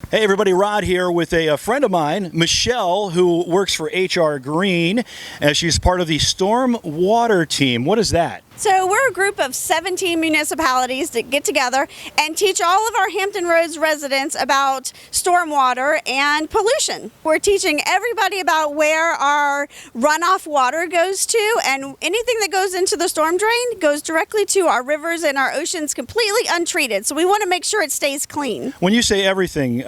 Hey everybody, Rod here with a friend of mine, Michelle, who works for HR Green, as she's part of the Stormwater team. What is that? So we're a group of 17 municipalities that get together and teach all of our Hampton Roads residents about stormwater and pollution. We're teaching everybody about where our runoff water goes to, and anything that goes into the storm drain goes directly to our rivers and our oceans completely untreated. So we want to make sure it stays clean. When you say everything,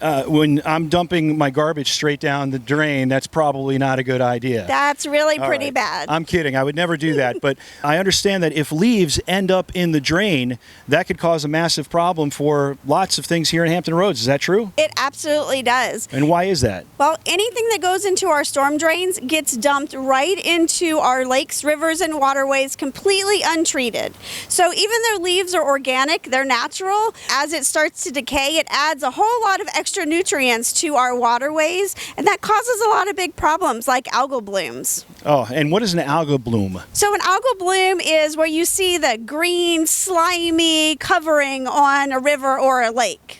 when I'm dumping my garbage straight down the drain, that's probably not a good idea. That's really All pretty right. bad. I'm kidding. I would never do that. But I understand that if leaves end up in the drain, that could cause a massive problem for lots of things here in Hampton Roads. Is that true? It absolutely does. And why is that? Well, anything that goes into our storm drains gets dumped right into our lakes, rivers, and waterways completely untreated. So even though leaves are organic, they're natural, as it starts to decay, it adds a whole lot of extra nutrients to our waterways, and that causes a lot of big problems like algal blooms. Oh, and what is an algal bloom? So an algal bloom is where you see the green, slimy covering on a river or a lake.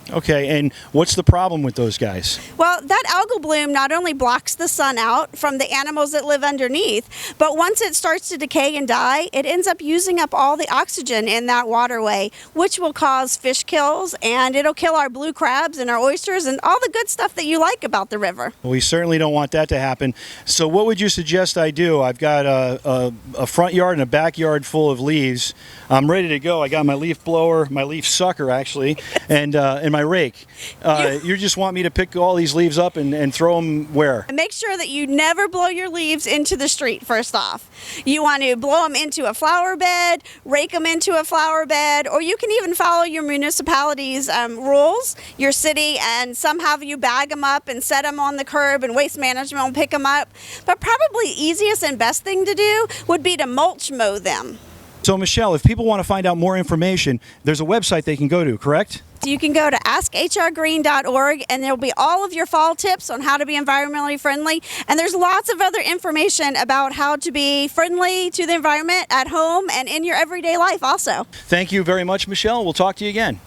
Okay, and what's the problem with those guys? Well, that algal bloom not only blocks the sun out from the animals that live underneath, but once it starts to decay and die, it ends up using up all the oxygen in that waterway, which will cause fish kills, and it'll kill our blue crabs and our oysters and all the good stuff that you like about the river. Well, we certainly don't want that to happen. So what would you suggest I do? I've got a front yard and a backyard full of leaves. I'm ready to go. I got my leaf blower, my leaf sucker actually, and my rake. You just want me to pick all these leaves up and throw them where? Make sure that you never blow your leaves into the street, first off. You want to blow them into a flower bed, rake them into a flower bed, or you can even follow your municipality's rules, your city, and some have you bag them up and set them on the curb, and waste management will pick them up. But probably easiest and best thing to do would be to mulch mow them. So Michelle, if people want to find out more information, there's a website they can go to, correct? You can go to askhrgreen.org, and there'll be all of your fall tips on how to be environmentally friendly. And there's lots of other information about how to be friendly to the environment at home and in your everyday life also. Thank you very much, Michelle. We'll talk to you again.